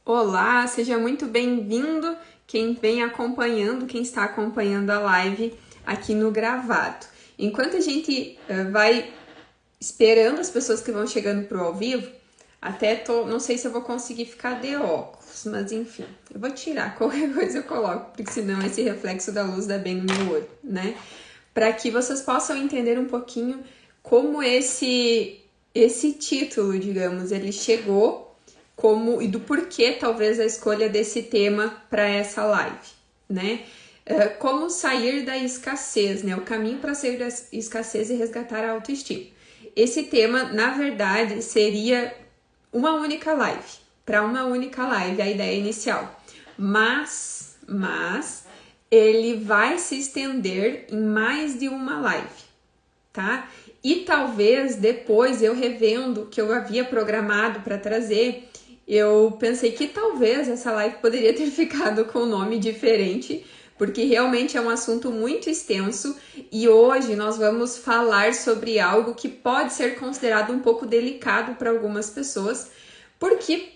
Olá, seja muito bem-vindo quem vem acompanhando, quem está acompanhando a live aqui no gravado. Enquanto a gente vai esperando as pessoas que vão chegando para o ao vivo, não sei se eu vou conseguir ficar de óculos, mas enfim, eu vou tirar, qualquer coisa eu coloco, porque senão esse reflexo da luz dá bem no meu olho, né? Para que vocês possam entender um pouquinho como esse título, digamos, ele chegou e do porquê talvez a escolha desse tema para essa live, né? Como sair da escassez, né? O caminho para sair da escassez e resgatar a autoestima. Esse tema, na verdade, seria uma única live, para uma única live, a ideia inicial. Mas ele vai se estender em mais de uma live, tá? E talvez depois eu revendo o que eu havia programado para trazer, eu pensei que talvez essa live poderia ter ficado com um nome diferente, porque realmente é um assunto muito extenso e hoje nós vamos falar sobre algo que pode ser considerado um pouco delicado para algumas pessoas, porque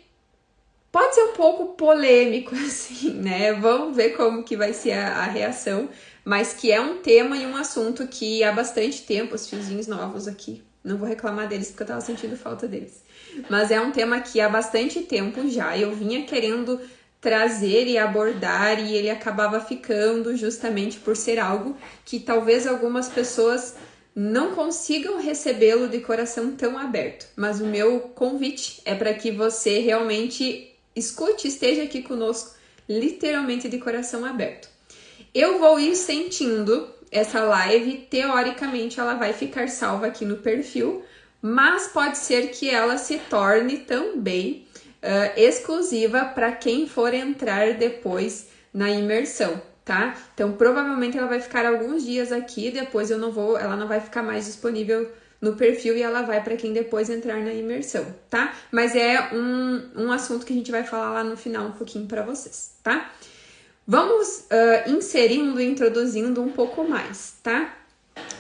pode ser um pouco polêmico, assim, né? Vamos ver como que vai ser a reação, mas que é um tema e um assunto que há bastante tempo, os fiozinhos novos aqui, não vou reclamar deles porque eu tava sentindo falta deles, mas é um tema que há bastante tempo já eu vinha querendo trazer e abordar e ele acabava ficando justamente por ser algo que talvez algumas pessoas não consigam recebê-lo de coração tão aberto, mas o meu convite é para que você realmente escute, esteja aqui conosco, literalmente de coração aberto. Eu vou ir sentindo essa live, teoricamente ela vai ficar salva aqui no perfil, mas pode ser que ela se torne também exclusiva para quem for entrar depois na imersão, tá? Então provavelmente ela vai ficar alguns dias aqui, depois ela não vai ficar mais disponível no perfil e ela vai para quem depois entrar na imersão, tá? Mas é um assunto que a gente vai falar lá no final um pouquinho para vocês, tá? Vamos inserindo e introduzindo um pouco mais, tá?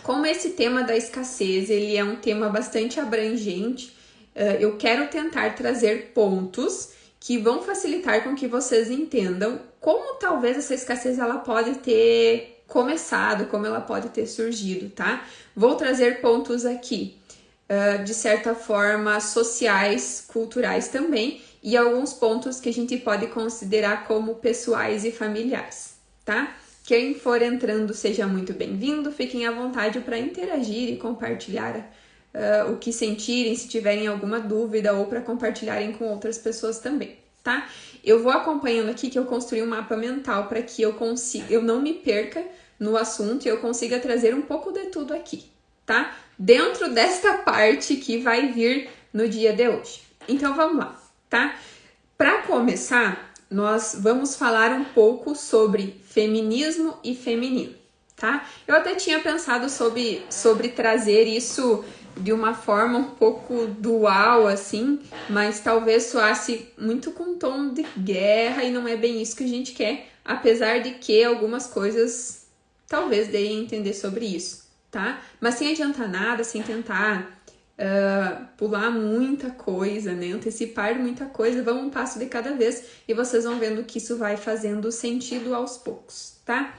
Como esse tema da escassez, ele é um tema bastante abrangente, eu quero tentar trazer pontos que vão facilitar com que vocês entendam como talvez essa escassez ela pode ter começado, como ela pode ter surgido, tá? Vou trazer pontos aqui, de certa forma, sociais, culturais também, e alguns pontos que a gente pode considerar como pessoais e familiares, tá? Quem for entrando, seja muito bem-vindo, fiquem à vontade para interagir e compartilhar o que sentirem, se tiverem alguma dúvida ou para compartilharem com outras pessoas também, tá? Eu vou acompanhando aqui que eu construí um mapa mental para que eu não me perca no assunto e eu consiga trazer um pouco de tudo aqui, tá? Dentro desta parte que vai vir no dia de hoje. Então vamos lá, tá? Para começar, nós vamos falar um pouco sobre feminismo e feminino, tá? Eu até tinha pensado sobre trazer isso de uma forma um pouco dual, assim, mas talvez soasse muito com tom de guerra e não é bem isso que a gente quer, apesar de que algumas coisas talvez deem a entender sobre isso, tá? Mas sem adiantar nada, sem tentar pular muita coisa, né? Antecipar muita coisa, vamos um passo de cada vez e vocês vão vendo que isso vai fazendo sentido aos poucos, tá?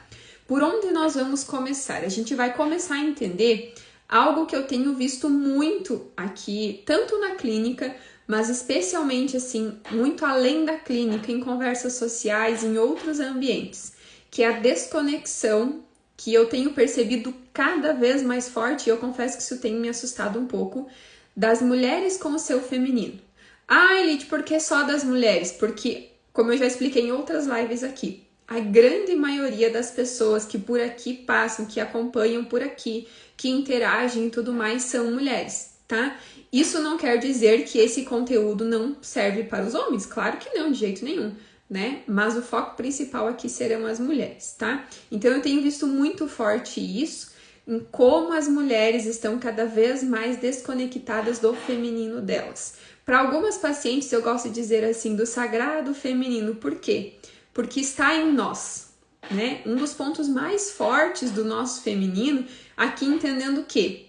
Por onde nós vamos começar? A gente vai começar a entender algo que eu tenho visto muito aqui, tanto na clínica, mas especialmente assim, muito além da clínica, em conversas sociais, em outros ambientes, que é a desconexão que eu tenho percebido cada vez mais forte, e eu confesso que isso tem me assustado um pouco, das mulheres com o seu feminino. Ah, Elite, por que só das mulheres? Porque, como eu já expliquei em outras lives aqui, a grande maioria das pessoas que por aqui passam, que acompanham por aqui, que interagem e tudo mais, são mulheres, tá? Isso não quer dizer que esse conteúdo não serve para os homens, claro que não, de jeito nenhum, né? Mas o foco principal aqui serão as mulheres, tá? Então eu tenho visto muito forte isso, em como as mulheres estão cada vez mais desconectadas do feminino delas. Para algumas pacientes eu gosto de dizer assim, do sagrado feminino, por quê? Porque está em nós, né? Um dos pontos mais fortes do nosso feminino, aqui entendendo que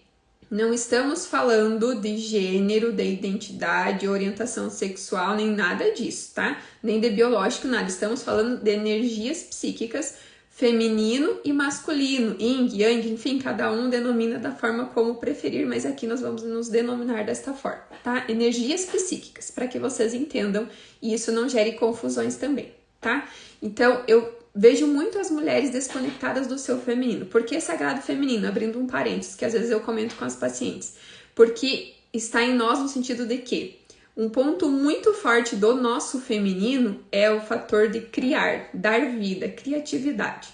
Não estamos falando de gênero, de identidade, orientação sexual, nem nada disso, tá? Nem de biológico, nada. Estamos falando de energias psíquicas, feminino e masculino, yin, yang, enfim, cada um denomina da forma como preferir, mas aqui nós vamos nos denominar desta forma, tá? Energias psíquicas, para que vocês entendam e isso não gere confusões também, tá? Então, eu vejo muito as mulheres desconectadas do seu feminino. Por que sagrado feminino? Abrindo um parênteses, que às vezes eu comento com as pacientes. Porque está em nós no sentido de que um ponto muito forte do nosso feminino é o fator de criar, dar vida, criatividade.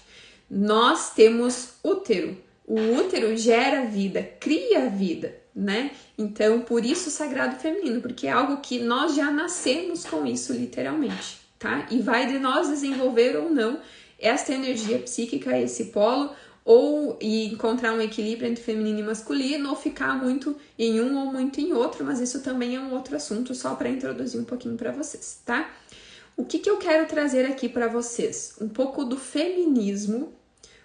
Nós temos útero. O útero gera vida, cria vida, né? Então, por isso o sagrado feminino, porque é algo que nós já nascemos com isso, literalmente, tá? E vai de nós desenvolver ou não esta energia psíquica, esse polo, ou encontrar um equilíbrio entre feminino e masculino, ou ficar muito em um ou muito em outro, mas isso também é um outro assunto, só para introduzir um pouquinho para vocês, tá? O que eu quero trazer aqui para vocês? Um pouco do feminismo,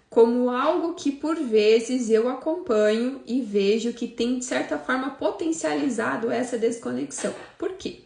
como algo que por vezes eu acompanho e vejo que tem de certa forma potencializado essa desconexão. Por quê?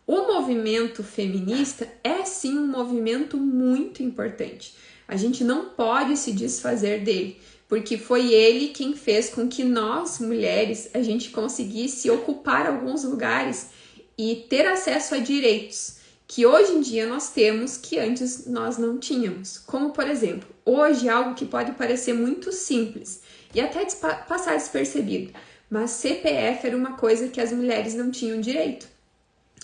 O movimento feminista é sim um movimento muito importante. A gente não pode se desfazer dele, porque foi ele quem fez com que nós, mulheres, a gente conseguisse ocupar alguns lugares e ter acesso a direitos que hoje em dia nós temos que antes nós não tínhamos. Como, por exemplo, hoje algo que pode parecer muito simples e até passar despercebido, mas CPF era uma coisa que as mulheres não tinham direito.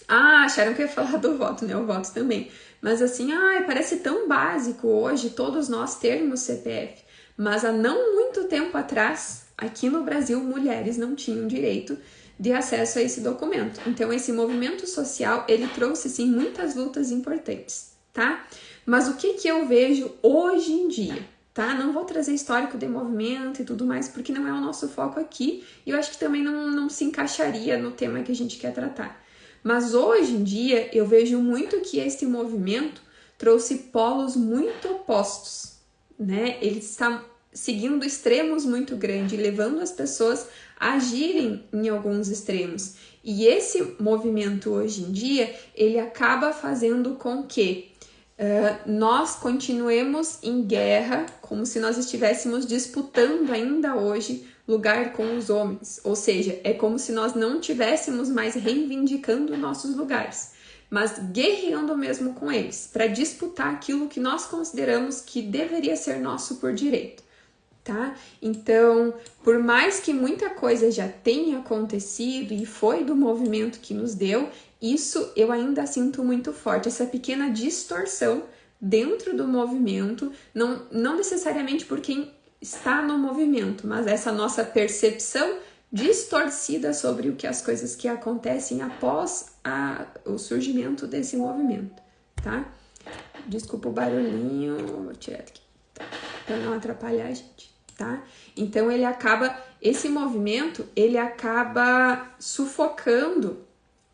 Acharam que eu ia falar do voto, né? O voto também. Mas assim, parece tão básico hoje todos nós termos CPF. Mas há não muito tempo atrás, aqui no Brasil, mulheres não tinham direito de acesso a esse documento. Então, esse movimento social, ele trouxe, sim, muitas lutas importantes, tá? Mas o que eu vejo hoje em dia, tá? Não vou trazer histórico de movimento e tudo mais, porque não é o nosso foco aqui. E eu acho que também não se encaixaria no tema que a gente quer tratar. Mas hoje em dia eu vejo muito que este movimento trouxe polos muito opostos, né? Ele está seguindo extremos muito grandes, levando as pessoas a agirem em alguns extremos. E esse movimento hoje em dia, ele acaba fazendo com que nós continuemos em guerra, como se nós estivéssemos disputando ainda hoje lugar com os homens, ou seja, é como se nós não tivéssemos mais reivindicando nossos lugares, mas guerreando mesmo com eles, para disputar aquilo que nós consideramos que deveria ser nosso por direito, tá? Então, por mais que muita coisa já tenha acontecido e foi do movimento que nos deu, isso eu ainda sinto muito forte, essa pequena distorção dentro do movimento, não necessariamente por quem está no movimento, mas essa nossa percepção distorcida sobre o que as coisas que acontecem após o surgimento desse movimento, tá? Desculpa o barulhinho, vou tirar aqui, tá? Para não atrapalhar a gente, tá? Então esse movimento, ele acaba sufocando,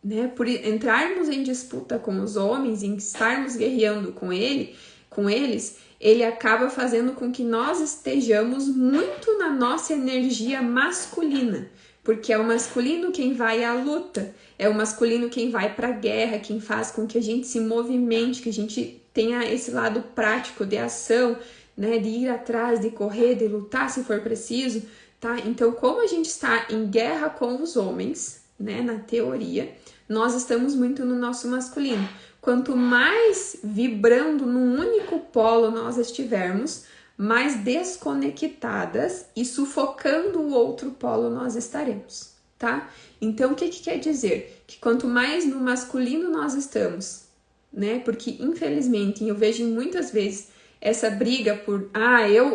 né? Por entrarmos em disputa com os homens, em estarmos guerreando com eles, ele acaba fazendo com que nós estejamos muito na nossa energia masculina, porque é o masculino quem vai à luta, é o masculino quem vai para a guerra, quem faz com que a gente se movimente, que a gente tenha esse lado prático de ação, né, de ir atrás, de correr, de lutar se for preciso, tá? Então, como a gente está em guerra com os homens, né, na teoria, nós estamos muito no nosso masculino. Quanto mais vibrando num único polo nós estivermos, mais desconectadas e sufocando o outro polo nós estaremos, tá? Então, o que quer dizer? Que quanto mais no masculino nós estamos, né? Porque, infelizmente, eu vejo muitas vezes essa briga por,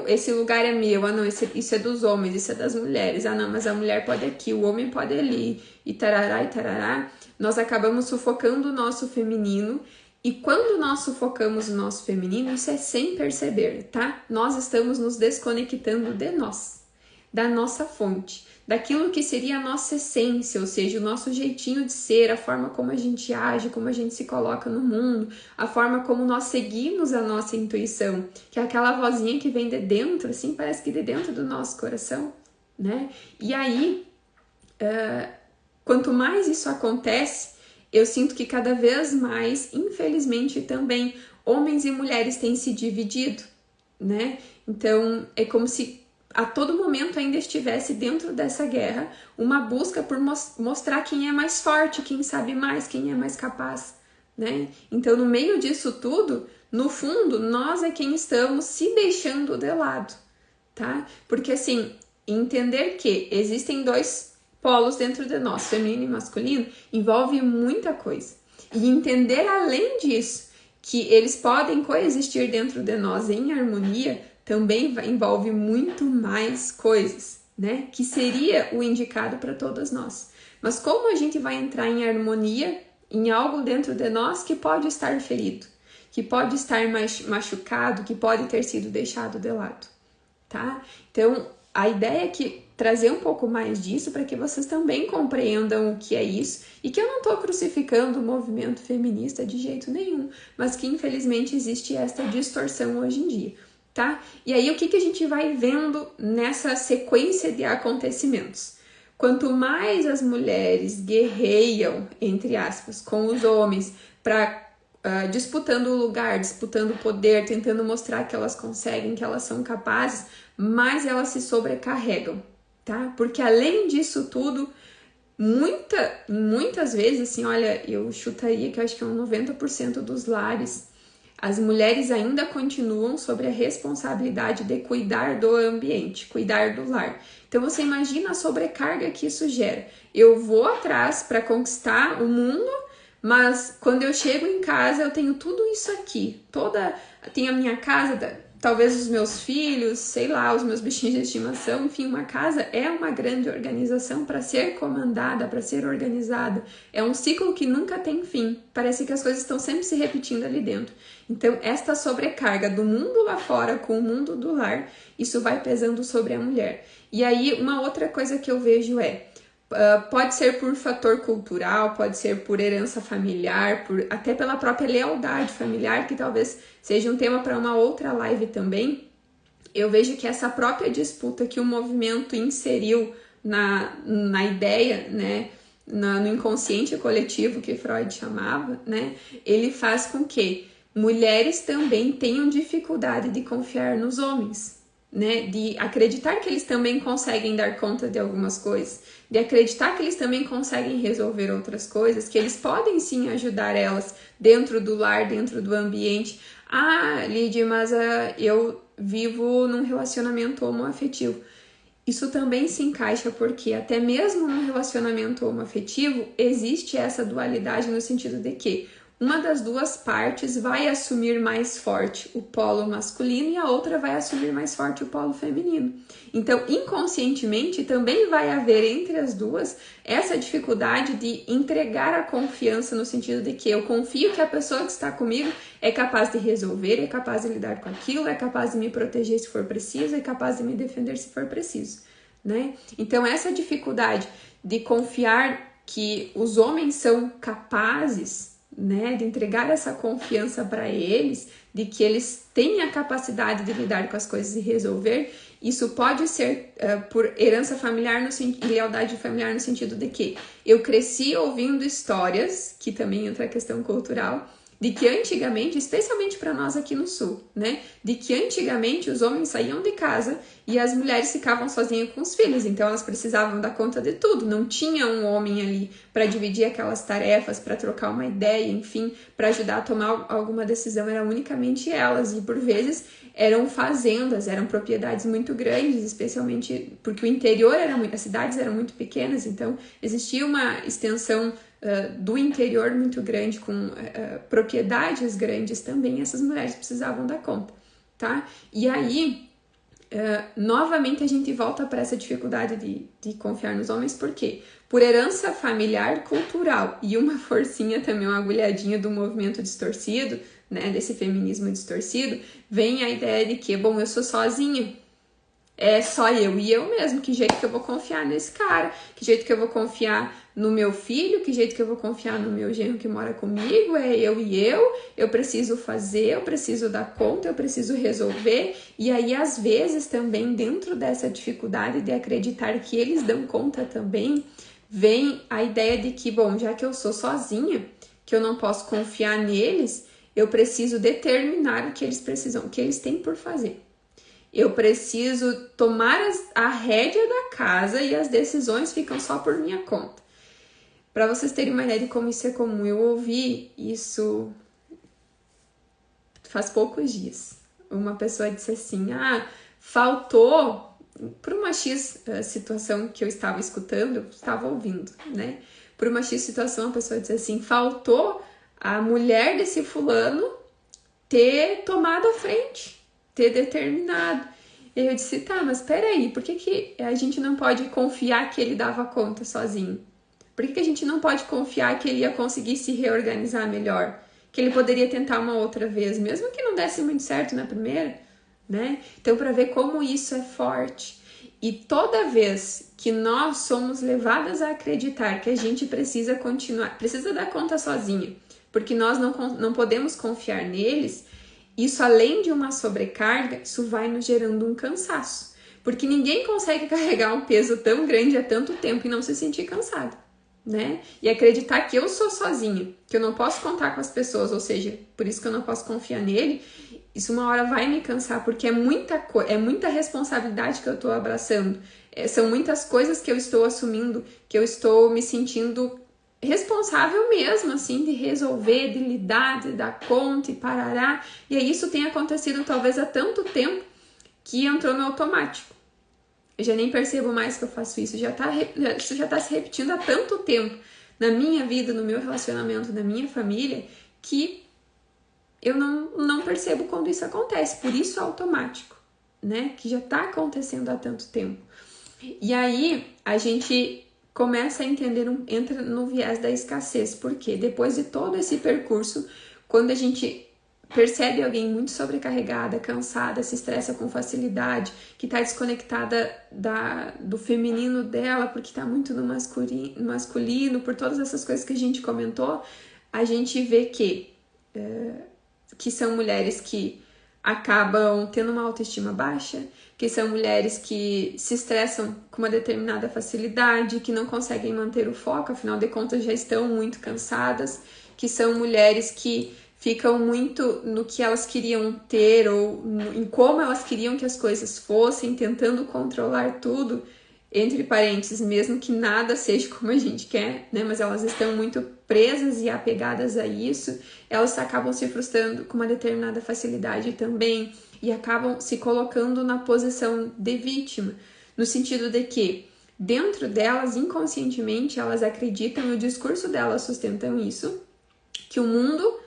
esse lugar é meu, não, isso é dos homens, isso é das mulheres, não, mas a mulher pode aqui, o homem pode ali, e tarará, nós acabamos sufocando o nosso feminino, e quando nós sufocamos o nosso feminino, isso é sem perceber, tá? Nós estamos nos desconectando de nós, da nossa fonte, daquilo que seria a nossa essência, ou seja, o nosso jeitinho de ser, a forma como a gente age, como a gente se coloca no mundo, a forma como nós seguimos a nossa intuição, que é aquela vozinha que vem de dentro, assim, parece que de dentro do nosso coração, né? E aí, quanto mais isso acontece, eu sinto que cada vez mais, infelizmente também, homens e mulheres têm se dividido, né? Então, é como se a todo momento ainda estivesse dentro dessa guerra uma busca por mostrar quem é mais forte, quem sabe mais, quem é mais capaz, né? Então, no meio disso tudo, no fundo, nós é quem estamos se deixando de lado, tá? Porque, assim, entender que existem dois polos dentro de nós, feminino e masculino, envolve muita coisa. E entender além disso, que eles podem coexistir dentro de nós em harmonia, também envolve muito mais coisas, né? Que seria o indicado para todas nós. Mas como a gente vai entrar em harmonia em algo dentro de nós que pode estar ferido, que pode estar machucado, que pode ter sido deixado de lado, tá? Então, a ideia é que trazer um pouco mais disso para que vocês também compreendam o que é isso e que eu não estou crucificando o movimento feminista de jeito nenhum, mas que infelizmente existe esta distorção hoje em dia, tá? E aí o que a gente vai vendo nessa sequência de acontecimentos? Quanto mais as mulheres guerreiam, entre aspas, com os homens para disputando o lugar, disputando o poder, tentando mostrar que elas conseguem, que elas são capazes, mais elas se sobrecarregam, tá? Porque além disso tudo, muitas vezes, assim, olha, eu chutaria que eu acho que é 90% dos lares, as mulheres ainda continuam sobre a responsabilidade de cuidar do ambiente, cuidar do lar. Então você imagina a sobrecarga que isso gera. Eu vou atrás para conquistar o mundo, mas quando eu chego em casa eu tenho tudo isso aqui, tenho a minha casa, talvez os meus filhos, sei lá, os meus bichinhos de estimação, enfim, uma casa é uma grande organização para ser comandada, para ser organizada. É um ciclo que nunca tem fim. Parece que as coisas estão sempre se repetindo ali dentro. Então, esta sobrecarga do mundo lá fora com o mundo do lar, isso vai pesando sobre a mulher. E aí, uma outra coisa que eu vejo pode ser por fator cultural, pode ser por herança familiar, até pela própria lealdade familiar, que talvez seja um tema para uma outra live também. Eu vejo que essa própria disputa que o movimento inseriu na ideia, né, no inconsciente coletivo que Freud chamava, né, ele faz com que mulheres também tenham dificuldade de confiar nos homens, né, de acreditar que eles também conseguem dar conta de algumas coisas, de acreditar que eles também conseguem resolver outras coisas, que eles podem sim ajudar elas dentro do lar, dentro do ambiente. Ah, Lídia, mas eu vivo num relacionamento homoafetivo. Isso também se encaixa porque até mesmo num relacionamento homoafetivo existe essa dualidade no sentido de que uma das duas partes vai assumir mais forte o polo masculino e a outra vai assumir mais forte o polo feminino. Então, inconscientemente, também vai haver entre as duas essa dificuldade de entregar a confiança no sentido de que eu confio que a pessoa que está comigo é capaz de resolver, é capaz de lidar com aquilo, é capaz de me proteger se for preciso, é capaz de me defender se for preciso, né? Então, essa dificuldade de confiar que os homens são capazes, né, de entregar essa confiança para eles, de que eles têm a capacidade de lidar com as coisas e resolver, isso pode ser por herança familiar e lealdade familiar no sentido de que eu cresci ouvindo histórias, que também entra a questão cultural, de que antigamente, especialmente para nós aqui no sul, né, de que antigamente os homens saíam de casa e as mulheres ficavam sozinhas com os filhos, então elas precisavam dar conta de tudo, não tinha um homem ali para dividir aquelas tarefas, para trocar uma ideia, enfim, para ajudar a tomar alguma decisão, eram unicamente elas, e por vezes eram fazendas, eram propriedades muito grandes, especialmente porque o interior as cidades eram muito pequenas, então existia uma extensão do interior muito grande, com propriedades grandes também, essas mulheres precisavam dar conta, tá? E aí, novamente a gente volta para essa dificuldade de confiar nos homens, por quê? Por herança familiar, cultural e uma forcinha também, uma agulhadinha do movimento distorcido, né, desse feminismo distorcido, vem a ideia de que, bom, eu sou sozinha, é só eu e eu mesmo. Que jeito que eu vou confiar nesse cara? Que jeito que eu vou confiar no meu filho? Que jeito que eu vou confiar no meu genro que mora comigo? É eu e eu preciso fazer, eu preciso dar conta, eu preciso resolver. E aí, às vezes, também dentro dessa dificuldade de acreditar que eles dão conta também, vem a ideia de que, bom, já que eu sou sozinha, que eu não posso confiar neles, eu preciso determinar o que eles precisam, o que eles têm por fazer. Eu preciso tomar a rédea da casa e as decisões ficam só por minha conta. Para vocês terem uma ideia de como isso é comum, eu ouvi isso faz poucos dias. Uma pessoa disse assim, faltou, por uma X situação que eu estava escutando, eu estava ouvindo, né? Por uma X situação, a pessoa disse assim, faltou a mulher desse fulano ter tomado a frente, ter determinado. E eu disse, tá, mas peraí, por que a gente não pode confiar que ele dava conta sozinho? Por que a gente não pode confiar que ele ia conseguir se reorganizar melhor? Que ele poderia tentar uma outra vez, mesmo que não desse muito certo na primeira, né? Então, para ver como isso é forte. E toda vez que nós somos levadas a acreditar que a gente precisa continuar, precisa dar conta sozinha, porque nós não podemos confiar neles, isso, além de uma sobrecarga, isso vai nos gerando um cansaço. Porque ninguém consegue carregar um peso tão grande há tanto tempo e não se sentir cansado, né? E acreditar que eu sou sozinha, que eu não posso contar com as pessoas, ou seja, por isso que eu não posso confiar nele, isso uma hora vai me cansar, porque é muita responsabilidade que eu estou abraçando. São muitas coisas que eu estou assumindo, que eu estou me sentindo responsável mesmo, assim, de resolver, de lidar, de dar conta e parará. E aí isso tem acontecido talvez há tanto tempo que entrou no automático. Eu já nem percebo mais que eu faço isso. Isso já tá se repetindo há tanto tempo na minha vida, no meu relacionamento, na minha família, que eu não percebo quando isso acontece. Por isso é automático, né? Que já tá acontecendo há tanto tempo. E aí a gente começa a entender, entra no viés da escassez, porque depois de todo esse percurso, quando a gente percebe alguém muito sobrecarregada, cansada, se estressa com facilidade, que está desconectada do feminino dela, porque está muito no masculino, por todas essas coisas que a gente comentou, a gente vê que são mulheres que acabam tendo uma autoestima baixa, que são mulheres que se estressam com uma determinada facilidade, que não conseguem manter o foco, afinal de contas já estão muito cansadas, que são mulheres que ficam muito no que elas queriam ter ou em como elas queriam que as coisas fossem, tentando controlar tudo, entre parênteses, mesmo que nada seja como a gente quer, né? Mas elas estão muito presas e apegadas a isso, elas acabam se frustrando com uma determinada facilidade também e acabam se colocando na posição de vítima, no sentido de que dentro delas, inconscientemente, elas acreditam, e o discurso delas sustentam isso, que o mundo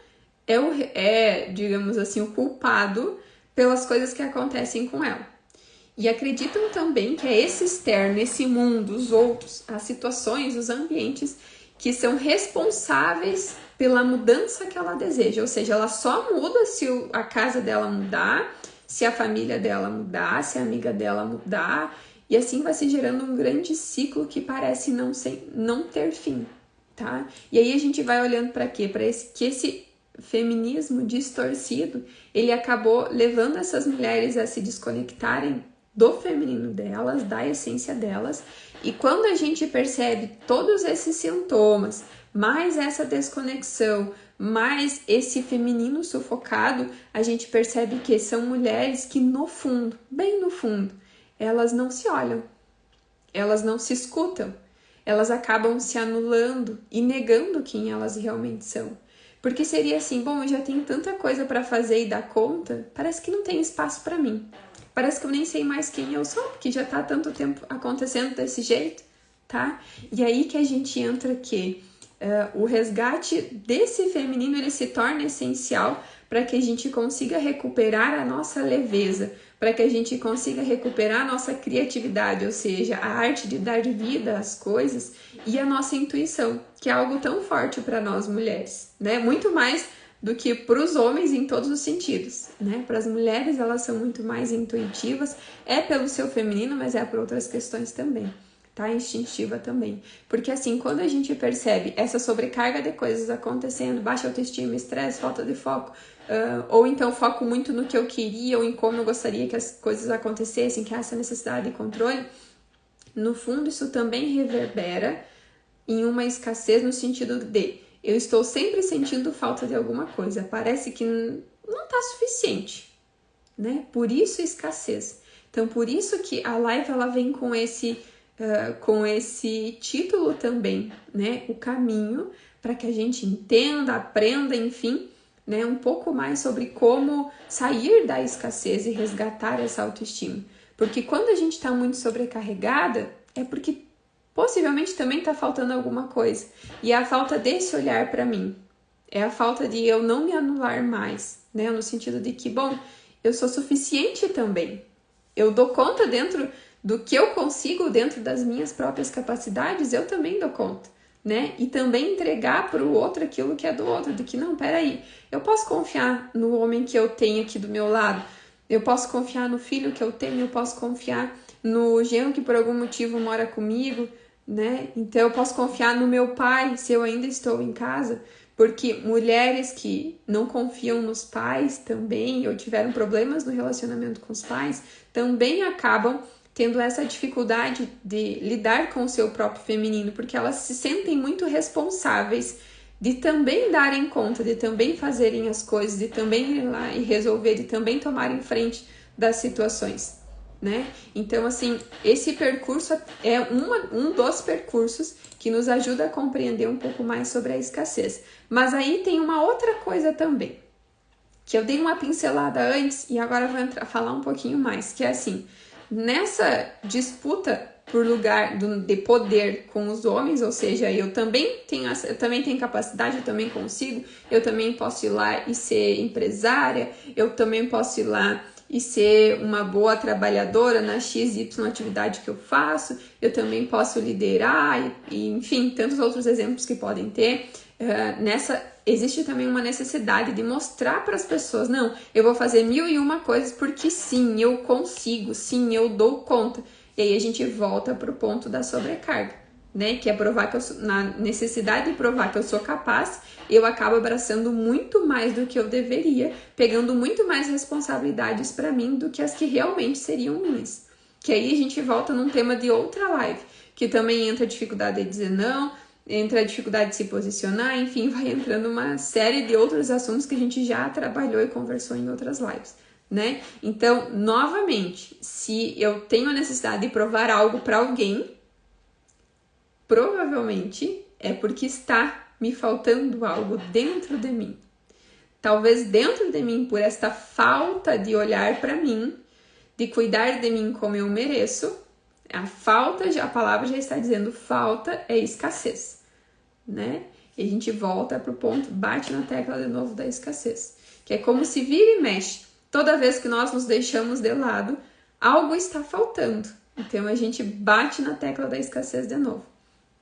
digamos assim, o culpado pelas coisas que acontecem com ela. E acreditam também que é esse externo, esse mundo, os outros, as situações, os ambientes que são responsáveis pela mudança que ela deseja. Ou seja, ela só muda se a casa dela mudar, se a família dela mudar, se a amiga dela mudar. E assim vai se gerando um grande ciclo que parece não ter fim, tá? E aí a gente vai olhando para quê? Para esse feminismo distorcido, ele acabou levando essas mulheres a se desconectarem do feminino delas, da essência delas, e quando a gente percebe todos esses sintomas, mais essa desconexão, mais esse feminino sufocado, a gente percebe que são mulheres que no fundo, bem no fundo, elas não se olham, elas não se escutam, elas acabam se anulando e negando quem elas realmente são. Porque seria assim, bom, eu já tenho tanta coisa para fazer e dar conta, parece que não tem espaço para mim. Parece que eu nem sei mais quem eu sou, porque já tá tanto tempo acontecendo desse jeito, tá? E aí que a gente entra que o resgate desse feminino, ele se torna essencial para que a gente consiga recuperar a nossa leveza, para que a gente consiga recuperar a nossa criatividade, ou seja, a arte de dar vida às coisas e a nossa intuição, que é algo tão forte para nós mulheres, né? Muito mais do que para os homens em todos os sentidos, né? Para as mulheres elas são muito mais intuitivas, é pelo seu feminino, mas é por outras questões também, tá? Instintiva também. Porque assim, quando a gente percebe essa sobrecarga de coisas acontecendo, baixa autoestima, estresse, falta de foco, ou então foco muito no que eu queria ou em como eu gostaria que as coisas acontecessem, que há essa necessidade de controle, no fundo isso também reverbera em uma escassez no sentido de eu estou sempre sentindo falta de alguma coisa, parece que não está suficiente, né? Por isso escassez. Então, por isso que a live ela vem com esse título também, né? O caminho para que a gente entenda, aprenda, enfim, né? Um pouco mais sobre como sair da escassez e resgatar essa autoestima. Porque quando a gente está muito sobrecarregada, é porque possivelmente também está faltando alguma coisa. E é a falta desse olhar para mim. É a falta de eu não me anular mais, né? No sentido de que, bom, eu sou suficiente também. Eu dou conta dentro do que eu consigo, dentro das minhas próprias capacidades, eu também dou conta, né? E também entregar para o outro aquilo que é do outro, de que, não, peraí, eu posso confiar no homem que eu tenho aqui do meu lado, eu posso confiar no filho que eu tenho, eu posso confiar no genro que por algum motivo mora comigo, né? Então eu posso confiar no meu pai se eu ainda estou em casa, porque mulheres que não confiam nos pais também, ou tiveram problemas no relacionamento com os pais, também acabam tendo essa dificuldade de lidar com o seu próprio feminino, porque elas se sentem muito responsáveis de também darem conta, de também fazerem as coisas, de também ir lá e resolver, de também tomarem frente das situações, né? Então, assim, esse percurso é um dos percursos que nos ajuda a compreender um pouco mais sobre a escassez. Mas aí tem uma outra coisa também, que eu dei uma pincelada antes e agora vou falar um pouquinho mais, que é assim, nessa disputa por lugar de poder com os homens, ou seja, eu também tenho capacidade, eu também consigo, eu também posso ir lá e ser empresária, eu também posso ir lá e ser uma boa trabalhadora na XY atividade que eu faço, eu também posso liderar, e enfim, tantos outros exemplos que podem ter. Existe também uma necessidade de mostrar para as pessoas, não, eu vou fazer 1001 coisas porque sim, eu consigo, sim, eu dou conta. E aí a gente volta para o ponto da sobrecarga, né? Que é provar que na necessidade de provar que eu sou capaz, eu acabo abraçando muito mais do que eu deveria, pegando muito mais responsabilidades para mim do que as que realmente seriam minhas. Que aí a gente volta num tema de outra live, que também entra a dificuldade de dizer não, entra a dificuldade de se posicionar, enfim, vai entrando uma série de outros assuntos que a gente já trabalhou e conversou em outras lives, né? Então, novamente, se eu tenho a necessidade de provar algo para alguém, provavelmente é porque está me faltando algo dentro de mim. Talvez dentro de mim, por esta falta de olhar para mim, de cuidar de mim como eu mereço, a palavra já está dizendo, falta é escassez, né? E a gente volta para o ponto, bate na tecla de novo da escassez, que é como se vira e mexe. Toda vez que nós nos deixamos de lado, algo está faltando. Então a gente bate na tecla da escassez de novo,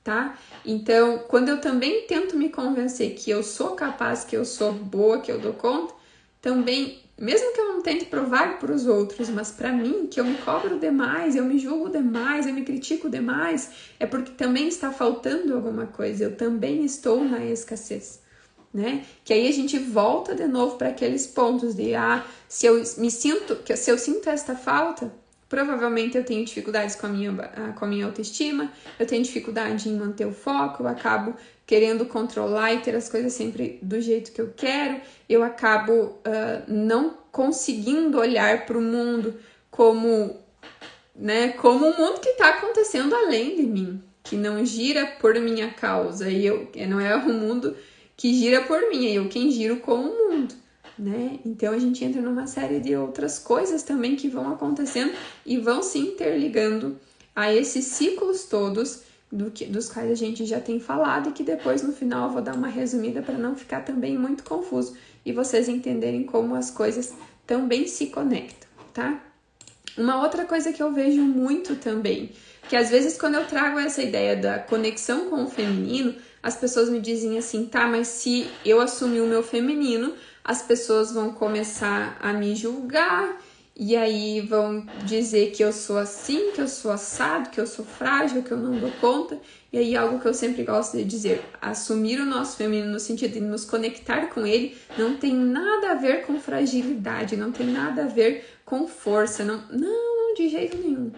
tá? Então, quando eu também tento me convencer que eu sou capaz, que eu sou boa, que eu dou conta, também, mesmo que eu não tente provar para os outros, mas para mim, que eu me cobro demais, eu me julgo demais, eu me critico demais, é porque também está faltando alguma coisa, eu também estou na escassez, né? Que aí a gente volta de novo para aqueles pontos de, se eu sinto esta falta, provavelmente eu tenho dificuldades com a minha autoestima, eu tenho dificuldade em manter o foco, eu acabo querendo controlar e ter as coisas sempre do jeito que eu quero, eu acabo não conseguindo olhar para o mundo como um mundo que está acontecendo além de mim, que não gira por minha causa, e não é um mundo que gira por mim, é eu quem giro com o mundo, né? Então a gente entra numa série de outras coisas também que vão acontecendo e vão se interligando a esses ciclos todos dos quais a gente já tem falado e que depois no final eu vou dar uma resumida para não ficar também muito confuso e vocês entenderem como as coisas também se conectam, tá? Uma outra coisa que eu vejo muito também, que às vezes quando eu trago essa ideia da conexão com o feminino, as pessoas me dizem assim, tá, mas se eu assumir o meu feminino, as pessoas vão começar a me julgar, e aí vão dizer que eu sou assim, que eu sou assado, que eu sou frágil, que eu não dou conta. E aí algo que eu sempre gosto de dizer, assumir o nosso feminino no sentido de nos conectar com ele, não tem nada a ver com fragilidade, não tem nada a ver com força, não, de jeito nenhum.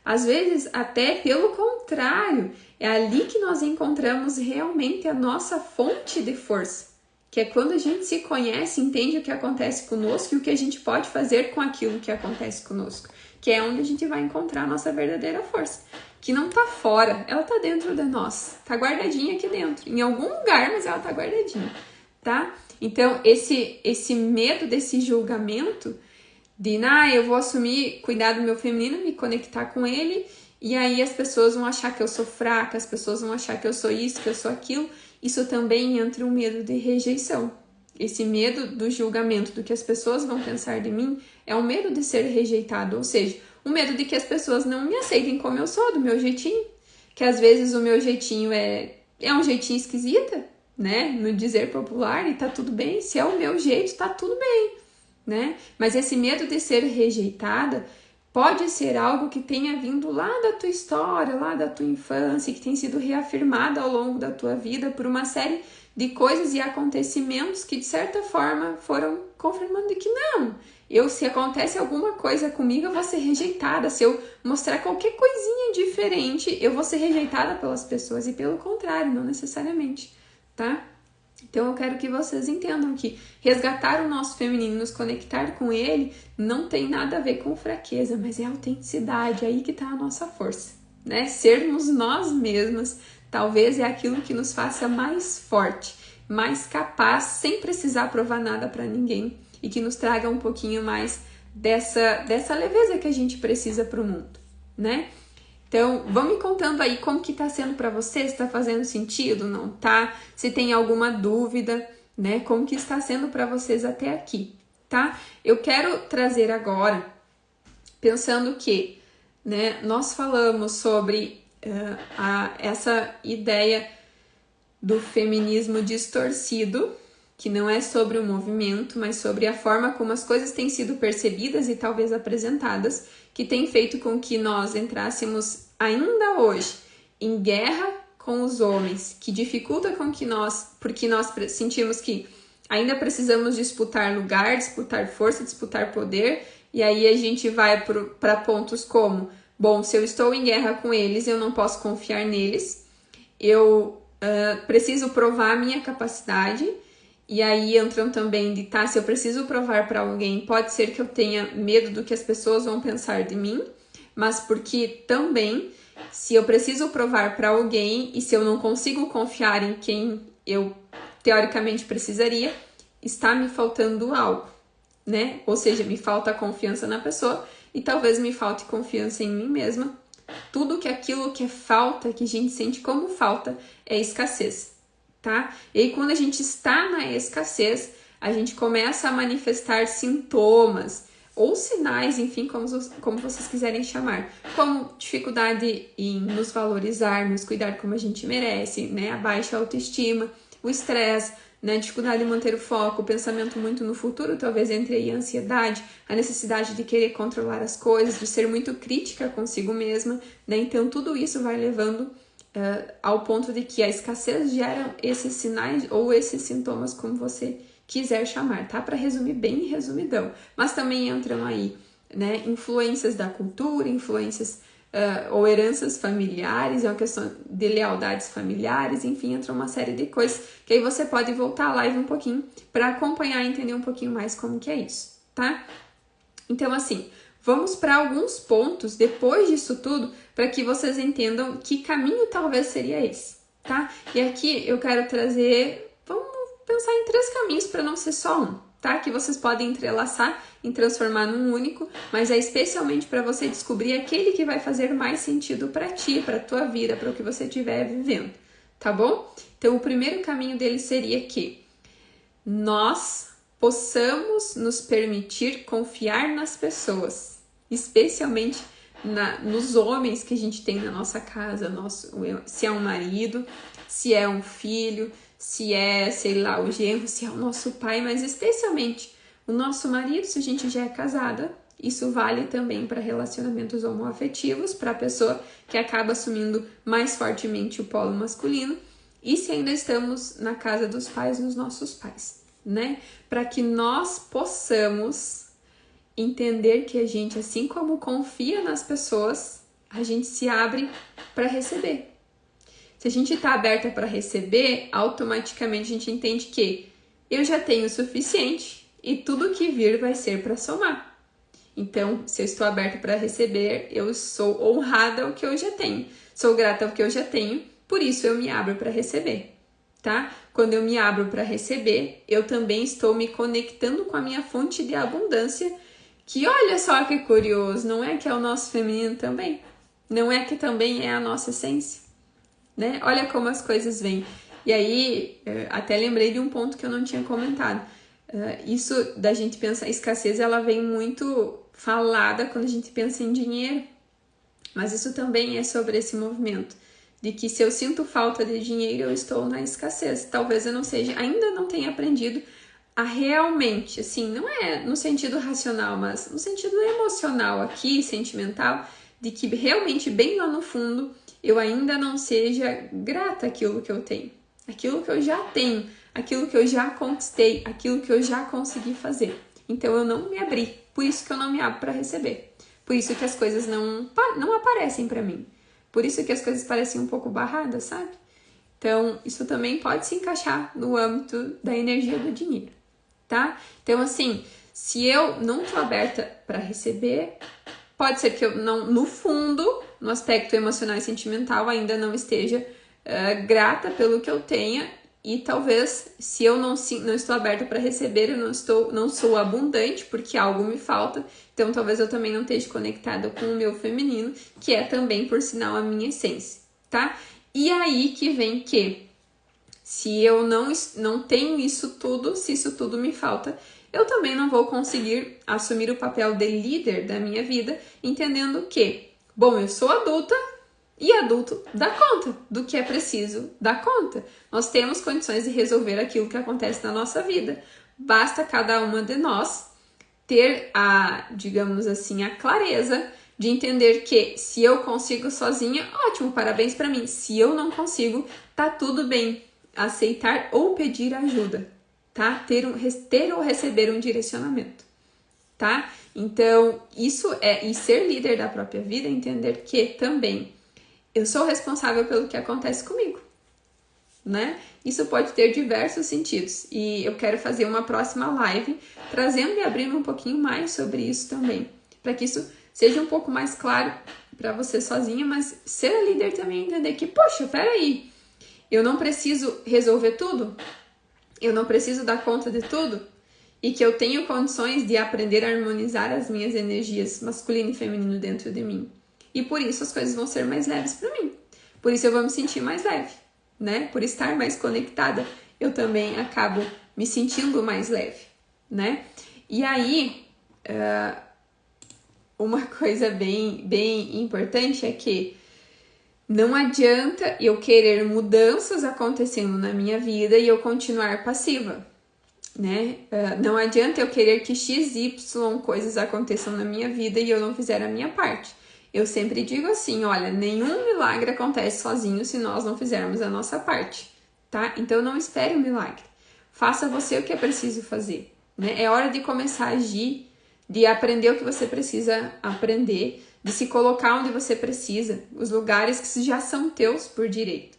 Às vezes, até pelo contrário, é ali que nós encontramos realmente a nossa fonte de força. Que é quando a gente se conhece, entende o que acontece conosco e o que a gente pode fazer com aquilo que acontece conosco. Que é onde a gente vai encontrar a nossa verdadeira força. Que não tá fora, ela tá dentro de nós. Tá guardadinha aqui dentro. Em algum lugar, mas ela tá guardadinha, tá? Então, esse medo desse julgamento de, eu vou assumir, cuidar do meu feminino, me conectar com ele, e aí as pessoas vão achar que eu sou fraca, as pessoas vão achar que eu sou isso, que eu sou aquilo. Isso também entra um medo de rejeição. Esse medo do julgamento, do que as pessoas vão pensar de mim, é um medo de ser rejeitado, ou seja, um medo de que as pessoas não me aceitem como eu sou, do meu jeitinho. Que às vezes o meu jeitinho é um jeitinho esquisita, né? No dizer popular, e tá tudo bem. Se é o meu jeito, tá tudo bem, né? Mas esse medo de ser rejeitada pode ser algo que tenha vindo lá da tua história, lá da tua infância, que tem sido reafirmado ao longo da tua vida por uma série de coisas e acontecimentos que, de certa forma, foram confirmando que não. Se acontece alguma coisa comigo, eu vou ser rejeitada. Se eu mostrar qualquer coisinha diferente, eu vou ser rejeitada pelas pessoas. E pelo contrário, não necessariamente, tá? Então eu quero que vocês entendam que resgatar o nosso feminino, nos conectar com ele, não tem nada a ver com fraqueza, mas é autenticidade, aí que tá a nossa força, né? Sermos nós mesmas, talvez é aquilo que nos faça mais forte, mais capaz, sem precisar provar nada para ninguém, e que nos traga um pouquinho mais dessa leveza que a gente precisa para o mundo, né? Então, vão me contando aí como que tá sendo para você, se tá fazendo sentido, não tá? Se tem alguma dúvida, né? Como que está sendo para vocês até aqui, tá? Eu quero trazer agora, pensando que, né, nós falamos sobre essa ideia do feminismo distorcido, que não é sobre o movimento, mas sobre a forma como as coisas têm sido percebidas e talvez apresentadas, que tem feito com que nós entrássemos ainda hoje em guerra com os homens, que dificulta com que porque nós sentimos que ainda precisamos disputar lugar, disputar força, disputar poder, e aí a gente vai para pontos como, bom, se eu estou em guerra com eles, eu não posso confiar neles, eu preciso provar a minha capacidade. E aí entram também de, se eu preciso provar para alguém, pode ser que eu tenha medo do que as pessoas vão pensar de mim, mas porque também, se eu preciso provar para alguém e se eu não consigo confiar em quem eu teoricamente precisaria, está me faltando algo, né? Ou seja, me falta confiança na pessoa e talvez me falte confiança em mim mesma. Tudo que aquilo que é falta, que a gente sente como falta, é escassez. Tá? E aí, quando a gente está na escassez, a gente começa a manifestar sintomas ou sinais, enfim, como vocês quiserem chamar, como dificuldade em nos valorizar, nos cuidar como a gente merece, né? A baixa autoestima, o estresse, né? Dificuldade em manter o foco, o pensamento muito no futuro, talvez entre aí a ansiedade, a necessidade de querer controlar as coisas, de ser muito crítica consigo mesma, né? Então, tudo isso vai levando ao ponto de que a escassez gera esses sinais ou esses sintomas, como você quiser chamar, tá? Para resumir bem resumidão. Mas também entram aí, né, influências da cultura, influências ou heranças familiares, é uma questão de lealdades familiares, enfim, entra uma série de coisas que aí você pode voltar a live um pouquinho para acompanhar e entender um pouquinho mais como que é isso, tá? Então, assim, vamos para alguns pontos depois disso tudo para que vocês entendam que caminho talvez seria esse, tá? E aqui eu quero trazer, vamos pensar em 3 caminhos para não ser só um, tá? Que vocês podem entrelaçar e transformar num único, mas é especialmente para você descobrir aquele que vai fazer mais sentido para ti, para tua vida, para o que você estiver vivendo, tá bom? Então, o primeiro caminho dele seria que nós possamos nos permitir confiar nas pessoas. especialmente nos homens que a gente tem na nossa casa, se é um marido, se é um filho, se é, sei lá, o genro, se é o nosso pai, mas especialmente o nosso marido, se a gente já é casada. Isso vale também para relacionamentos homoafetivos, para a pessoa que acaba assumindo mais fortemente o polo masculino, e se ainda estamos na casa dos pais, nos nossos pais, né? Para que nós possamos entender que a gente, assim como confia nas pessoas, a gente se abre para receber. Se a gente está aberta para receber, automaticamente a gente entende que eu já tenho o suficiente e tudo que vir vai ser para somar. Então, se eu estou aberta para receber, eu sou honrada ao que eu já tenho. Sou grata ao que eu já tenho, por isso eu me abro para receber, tá? Quando eu me abro para receber, eu também estou me conectando com a minha fonte de abundância, que olha só que curioso, não é que é o nosso feminino também? Não é que também é a nossa essência? Né? Olha como as coisas vêm. E aí, até lembrei de um ponto que eu não tinha comentado. Isso da gente pensar, escassez, ela vem muito falada quando a gente pensa em dinheiro, mas isso também é sobre esse movimento de que se eu sinto falta de dinheiro, eu estou na escassez. Talvez eu não seja, ainda não tenha aprendido a realmente, assim, não é no sentido racional, mas no sentido emocional aqui, sentimental, de que realmente bem lá no fundo eu ainda não seja grata àquilo que eu tenho, aquilo que eu já tenho, aquilo que eu já conquistei, aquilo que eu já consegui fazer. Então eu não me abri, por isso que eu não me abro para receber. Por isso que as coisas não aparecem para mim. Por isso que as coisas parecem um pouco barradas, sabe? Então isso também pode se encaixar no âmbito da energia do dinheiro, tá? Então assim, se eu não estou aberta para receber, pode ser que eu não, no fundo, no aspecto emocional e sentimental, ainda não esteja grata pelo que eu tenha. E talvez, se eu não estou aberta para receber, eu não sou abundante, porque algo me falta. Então, talvez eu também não esteja conectada com o meu feminino, que é também, por sinal, a minha essência, tá? E aí que vem que, se eu não tenho isso tudo, se isso tudo me falta, eu também não vou conseguir assumir o papel de líder da minha vida, entendendo que, bom, eu sou adulta, e adulto dá conta do que é preciso dar conta. Nós temos condições de resolver aquilo que acontece na nossa vida. Basta cada uma de nós ter digamos assim, a clareza de entender que se eu consigo sozinha, ótimo, parabéns para mim. Se eu não consigo, tá tudo bem. Aceitar ou pedir ajuda, tá? Ter ou receber um direcionamento, tá? Então, isso e ser líder da própria vida é entender que também eu sou responsável pelo que acontece comigo, né? Isso pode ter diversos sentidos e eu quero fazer uma próxima live trazendo e abrindo um pouquinho mais sobre isso também, para que isso seja um pouco mais claro para você sozinha, mas ser a líder também entender que, poxa, peraí, eu não preciso resolver tudo, eu não preciso dar conta de tudo e que eu tenho condições de aprender a harmonizar as minhas energias masculino e feminino dentro de mim. E por isso as coisas vão ser mais leves para mim. Por isso eu vou me sentir mais leve, né? Por estar mais conectada, eu também acabo me sentindo mais leve, né? E aí, uma coisa bem importante é que não adianta eu querer mudanças acontecendo na minha vida e eu continuar passiva, né? Não adianta eu querer que XY coisas aconteçam na minha vida e eu não fizer a minha parte. Eu sempre digo assim, olha, nenhum milagre acontece sozinho se nós não fizermos a nossa parte, tá? Então não espere um milagre. Faça você o que é preciso fazer, né? É hora de começar a agir, de aprender o que você precisa aprender, de se colocar onde você precisa, os lugares que já são teus por direito,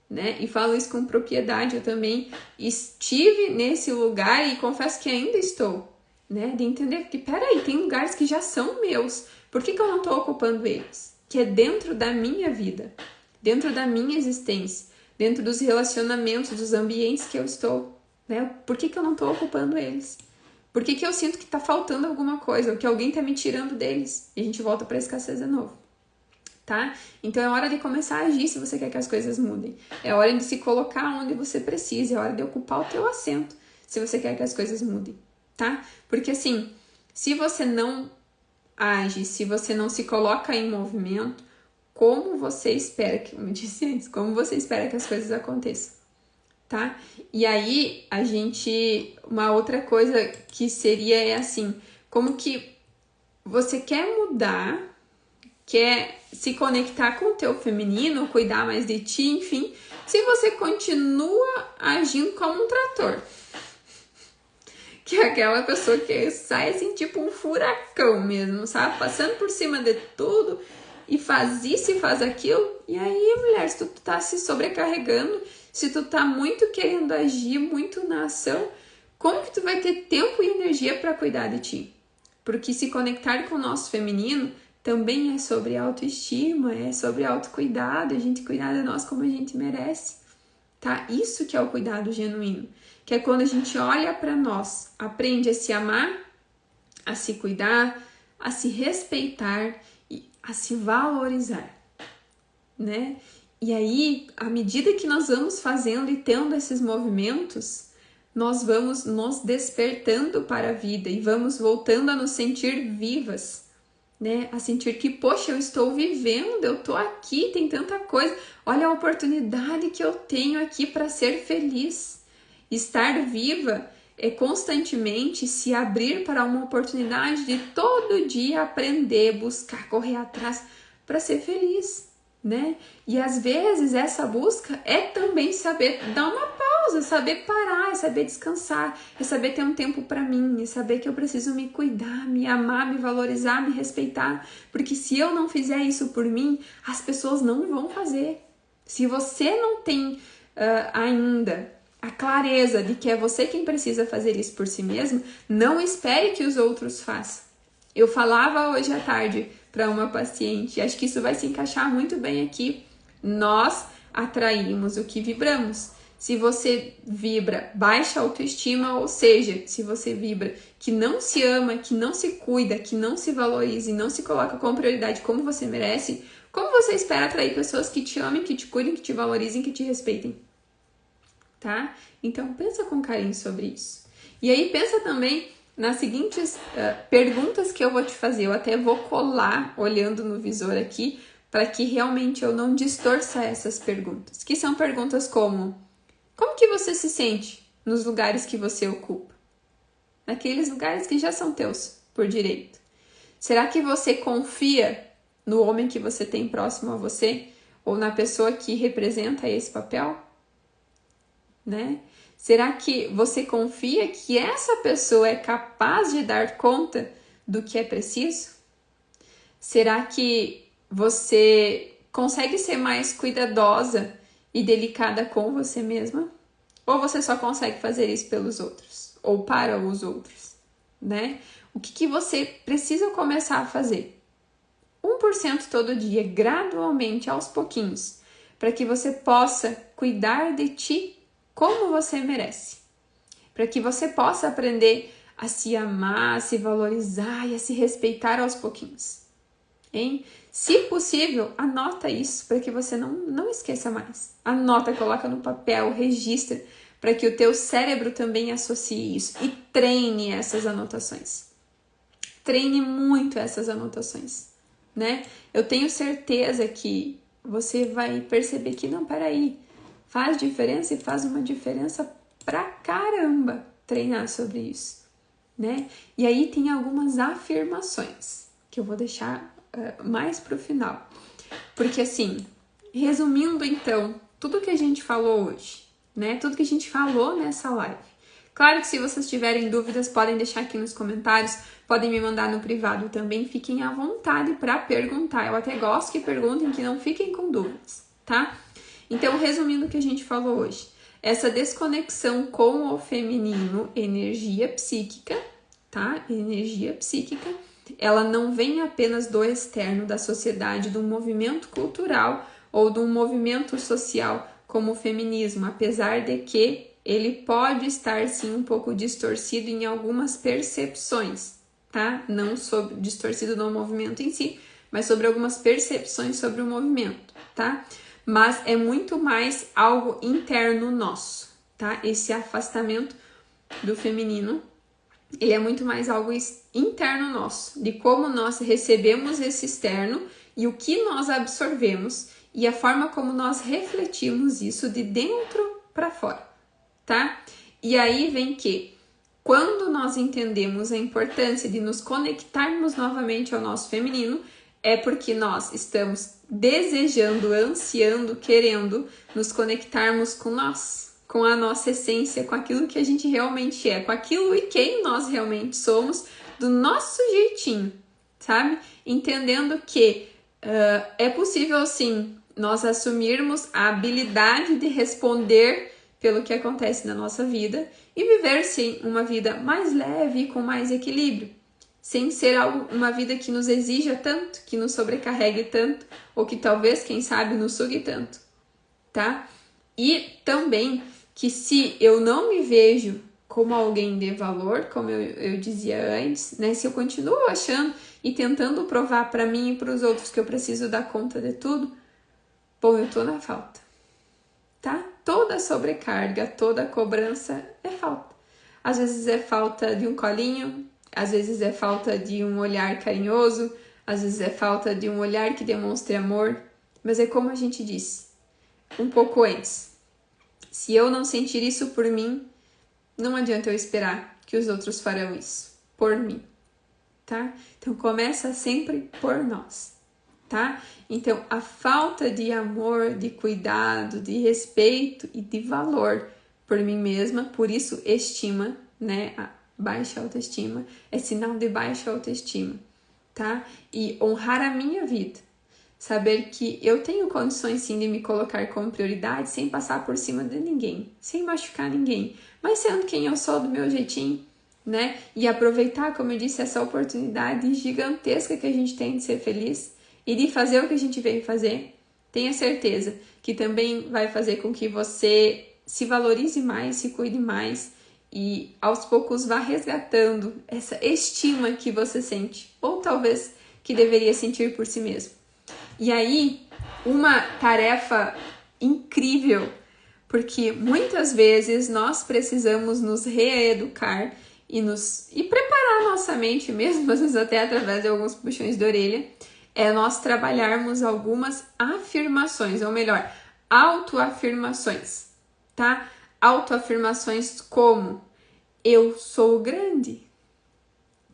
né? E falo isso com propriedade, eu também estive nesse lugar e confesso que ainda estou, né? De entender que, peraí, tem lugares que já são meus, por que eu não estou ocupando eles? Que é dentro da minha vida, dentro da minha existência, dentro dos relacionamentos, dos ambientes que eu estou, né? Por que eu não estou ocupando eles? Por que eu sinto que está faltando alguma coisa, ou que alguém está me tirando deles? E a gente volta para a escassez de novo, tá? Então é hora de começar a agir se você quer que as coisas mudem. É hora de se colocar onde você precisa, é hora de ocupar o teu assento se você quer que as coisas mudem, tá? Porque assim, se você não age, se você não se coloca em movimento, como você espera que, como eu disse antes, como você espera que as coisas aconteçam, tá? E aí, uma outra coisa que seria é assim, como que você quer mudar, quer se conectar com o teu feminino, cuidar mais de ti, enfim, se você continua agindo como um trator. Que é aquela pessoa que sai assim, tipo um furacão mesmo, sabe? Passando por cima de tudo e faz isso e faz aquilo. E aí, mulher, se tu tá se sobrecarregando, se tu tá muito querendo agir, muito na ação, como que tu vai ter tempo e energia para cuidar de ti? Porque se conectar com o nosso feminino também é sobre autoestima, é sobre autocuidado, a gente cuidar de nós como a gente merece, tá? Isso que é o cuidado genuíno, que é quando a gente olha para nós, aprende a se amar, a se cuidar, a se respeitar e a se valorizar, né? E aí, à medida que nós vamos fazendo e tendo esses movimentos, nós vamos nos despertando para a vida e vamos voltando a nos sentir vivas, né? A sentir que, poxa, eu estou vivendo, eu estou aqui, tem tanta coisa, olha a oportunidade que eu tenho aqui para ser feliz. Estar viva é constantemente se abrir para uma oportunidade de todo dia aprender, buscar, correr atrás para ser feliz, né? E às vezes essa busca é também saber dar uma pausa, saber parar, é saber descansar, é saber ter um tempo para mim, é saber que eu preciso me cuidar, me amar, me valorizar, me respeitar, porque se eu não fizer isso por mim, as pessoas não vão fazer. Se você não tem ainda a clareza de que é você quem precisa fazer isso por si mesmo, não espere que os outros façam. Eu falava hoje à tarde para uma paciente, acho que isso vai se encaixar muito bem aqui. Nós atraímos o que vibramos. Se você vibra baixa autoestima, ou seja, se você vibra que não se ama, que não se cuida, que não se valoriza e não se coloca como prioridade como você merece, como você espera atrair pessoas que te amem, que te cuidem, que te valorizem, que te respeitem? Tá? Então pensa com carinho sobre isso. E aí pensa também nas seguintes perguntas que eu vou te fazer. Eu até vou colar olhando no visor aqui para que realmente eu não distorça essas perguntas. Que são perguntas como que você se sente nos lugares que você ocupa? Naqueles lugares que já são teus por direito. Será que você confia no homem que você tem próximo a você? Ou na pessoa que representa esse papel? Né? Será que você confia que essa pessoa é capaz de dar conta do que é preciso? Será que você consegue ser mais cuidadosa e delicada com você mesma? Ou você só consegue fazer isso pelos outros? Ou para os outros? Né? O que você precisa começar a fazer? 1% todo dia, gradualmente, aos pouquinhos, para que você possa cuidar de ti como você merece, para que você possa aprender a se amar, a se valorizar e a se respeitar aos pouquinhos, hein? Se possível, anota isso para que você não esqueça mais. Anota, coloca no papel, registra, para que o teu cérebro também associe isso e treine essas anotações. Treine muito essas anotações, né? Eu tenho certeza que você vai perceber que não, peraí, faz diferença e faz uma diferença pra caramba treinar sobre isso, né? E aí tem algumas afirmações que eu vou deixar mais pro final. Porque assim, resumindo então, tudo que a gente falou hoje, né? Tudo que a gente falou nessa live. Claro que se vocês tiverem dúvidas, podem deixar aqui nos comentários, podem me mandar no privado também, fiquem à vontade para perguntar. Eu até gosto que perguntem, que não fiquem com dúvidas, tá? Então, resumindo o que a gente falou hoje, essa desconexão com o feminino, energia psíquica, tá? Energia psíquica, ela não vem apenas do externo, da sociedade, de um movimento cultural ou de um movimento social como o feminismo, apesar de que ele pode estar sim um pouco distorcido em algumas percepções, tá? Não sobre distorcido no movimento em si, mas sobre algumas percepções sobre o movimento, tá? Mas é muito mais algo interno nosso, tá? Esse afastamento do feminino ele é muito mais algo interno nosso, de como nós recebemos esse externo e o que nós absorvemos e a forma como nós refletimos isso de dentro para fora, tá? E aí vem que quando nós entendemos a importância de nos conectarmos novamente ao nosso feminino, é porque nós estamos desejando, ansiando, querendo nos conectarmos com nós, com a nossa essência, com aquilo que a gente realmente é, com aquilo e quem nós realmente somos, do nosso jeitinho, sabe? Entendendo que é possível, sim, nós assumirmos a habilidade de responder pelo que acontece na nossa vida e viver, sim, uma vida mais leve e com mais equilíbrio, sem ser uma vida que nos exija tanto, que nos sobrecarregue tanto, ou que talvez, quem sabe, nos sugue tanto, tá? E também que se eu não me vejo como alguém de valor, como eu dizia antes, né? Se eu continuo achando e tentando provar para mim e para os outros que eu preciso dar conta de tudo, bom, eu tô na falta, tá? Toda sobrecarga, toda cobrança é falta. Às vezes é falta de um colinho, às vezes é falta de um olhar carinhoso, às vezes é falta de um olhar que demonstre amor, mas é como a gente disse um pouco antes. Se eu não sentir isso por mim, não adianta eu esperar que os outros farão isso por mim, tá? Então começa sempre por nós, tá? Então a falta de amor, de cuidado, de respeito e de valor por mim mesma, por isso estima, né? A baixa autoestima é sinal de baixa autoestima, tá? E honrar a minha vida. Saber que eu tenho condições sim de me colocar como prioridade sem passar por cima de ninguém, sem machucar ninguém, mas sendo quem eu sou do meu jeitinho, né? E aproveitar, como eu disse, essa oportunidade gigantesca que a gente tem de ser feliz e de fazer o que a gente veio fazer. Tenha certeza que também vai fazer com que você se valorize mais, se cuide mais e aos poucos vá resgatando essa estima que você sente, ou talvez que deveria sentir por si mesmo. E aí, uma tarefa incrível, porque muitas vezes nós precisamos nos reeducar e preparar nossa mente mesmo, às vezes até através de alguns puxões de orelha, é nós trabalharmos algumas afirmações, ou melhor, autoafirmações, tá? Autoafirmações como eu sou grande,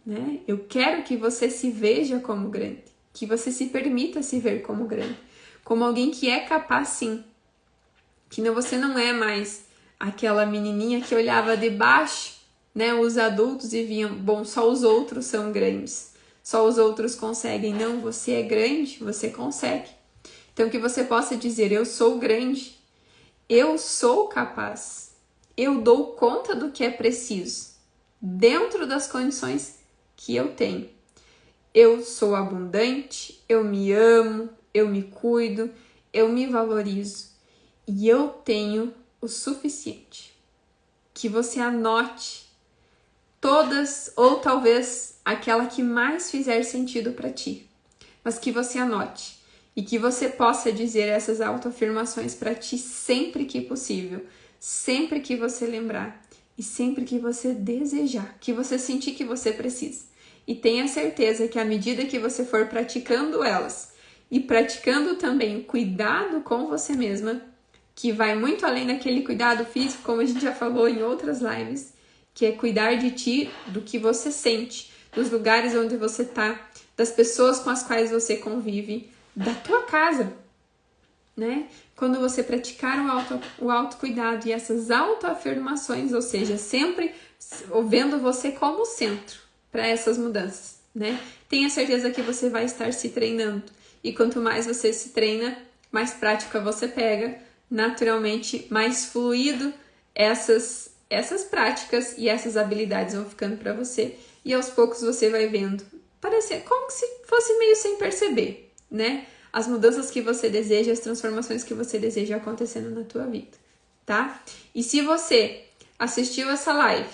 né? Eu quero que você se veja como grande, que você se permita se ver como grande, como alguém que é capaz sim, que você não é mais aquela menininha que olhava de baixo, né, os adultos e viam, bom, só os outros são grandes, só os outros conseguem. Não, você é grande, você consegue. Então que você possa dizer, eu sou grande, eu sou capaz, eu dou conta do que é preciso, dentro das condições que eu tenho. Eu sou abundante, eu me amo, eu me cuido, eu me valorizo e eu tenho o suficiente. Que você anote todas, ou talvez aquela que mais fizer sentido para ti, mas que você anote e que você possa dizer essas autoafirmações para ti sempre que possível, sempre que você lembrar e sempre que você desejar, que você sentir que você precisa. E tenha certeza que à medida que você for praticando elas e praticando também o cuidado com você mesma, que vai muito além daquele cuidado físico, como a gente já falou em outras lives, que é cuidar de ti, do que você sente, dos lugares onde você tá, das pessoas com as quais você convive, da tua casa, né? Quando você praticar o autocuidado e essas autoafirmações, ou seja, sempre vendo você como centro para essas mudanças, né? Tenha certeza que você vai estar se treinando. E quanto mais você se treina, mais prática você pega, naturalmente mais fluido essas práticas e essas habilidades vão ficando para você. E aos poucos você vai vendo, parecer como se fosse meio sem perceber, né? As mudanças que você deseja, as transformações que você deseja acontecendo na tua vida, tá? E se você assistiu essa live,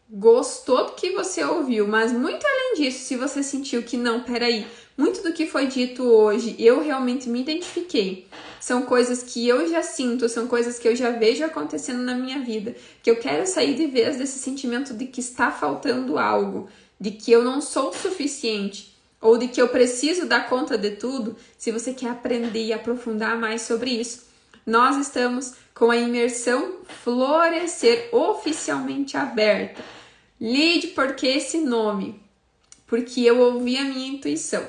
gostou do que você ouviu, mas muito além disso, se você sentiu que não, peraí, muito do que foi dito hoje, eu realmente me identifiquei. São coisas que eu já sinto, são coisas que eu já vejo acontecendo na minha vida, que eu quero sair de vez desse sentimento de que está faltando algo, de que eu não sou suficiente, ou de que eu preciso dar conta de tudo. Se você quer aprender e aprofundar mais sobre isso, nós estamos com a imersão Florescer oficialmente aberta. Lide, por que esse nome? Porque eu ouvi a minha intuição.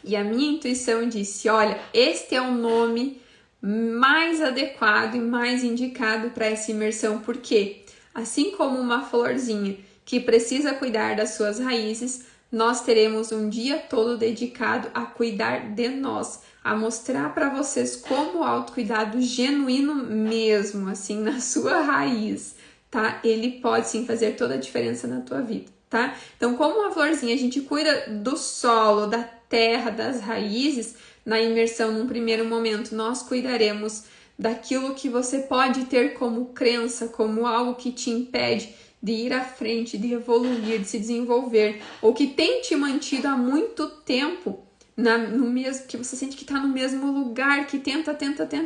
E a minha intuição disse, olha, este é o nome mais adequado e mais indicado para essa imersão. Porque, assim como uma florzinha que precisa cuidar das suas raízes, nós teremos um dia todo dedicado a cuidar de nós, a mostrar para vocês como o autocuidado genuíno mesmo, assim, na sua raiz, tá? Ele pode sim fazer toda a diferença na tua vida, tá? Então, como uma florzinha, a gente cuida do solo, da terra, das raízes, na imersão, num primeiro momento, nós cuidaremos daquilo que você pode ter como crença, como algo que te impede de ir à frente, de evoluir, de se desenvolver, ou que tem te mantido há muito tempo no mesmo, que você sente que está no mesmo lugar, que tenta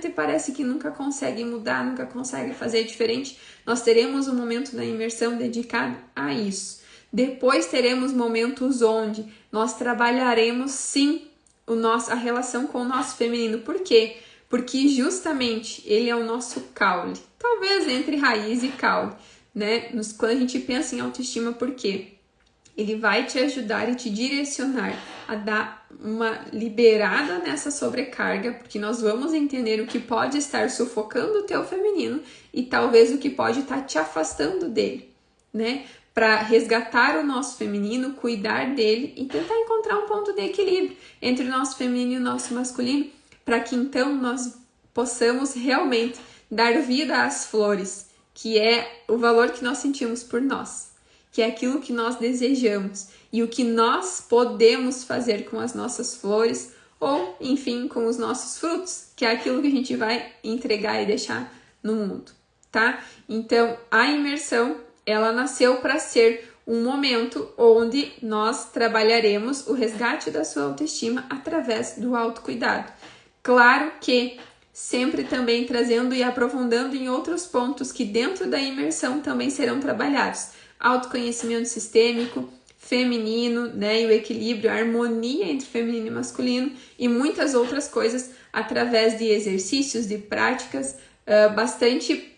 e parece que nunca consegue mudar, nunca consegue fazer diferente. Nós teremos um momento da imersão dedicado a isso. Depois teremos momentos onde nós trabalharemos sim a relação com o nosso feminino. Por quê? Porque justamente ele é o nosso caule. Talvez entre raiz e caule, né? Quando a gente pensa em autoestima, por quê? Ele vai te ajudar e te direcionar a dar uma liberada nessa sobrecarga, porque nós vamos entender o que pode estar sufocando o teu feminino e talvez o que pode estar te afastando dele, né? Para resgatar o nosso feminino, cuidar dele e tentar encontrar um ponto de equilíbrio entre o nosso feminino e o nosso masculino, para que então nós possamos realmente dar vida às flores, que é o valor que nós sentimos por nós, que é aquilo que nós desejamos e o que nós podemos fazer com as nossas flores ou, enfim, com os nossos frutos, que é aquilo que a gente vai entregar e deixar no mundo, tá? Então, a imersão, ela nasceu para ser um momento onde nós trabalharemos o resgate da sua autoestima através do autocuidado. Claro que sempre também trazendo e aprofundando em outros pontos que dentro da imersão também serão trabalhados. Autoconhecimento sistêmico, feminino, né, e o equilíbrio, a harmonia entre feminino e masculino e muitas outras coisas através de exercícios, de práticas bastante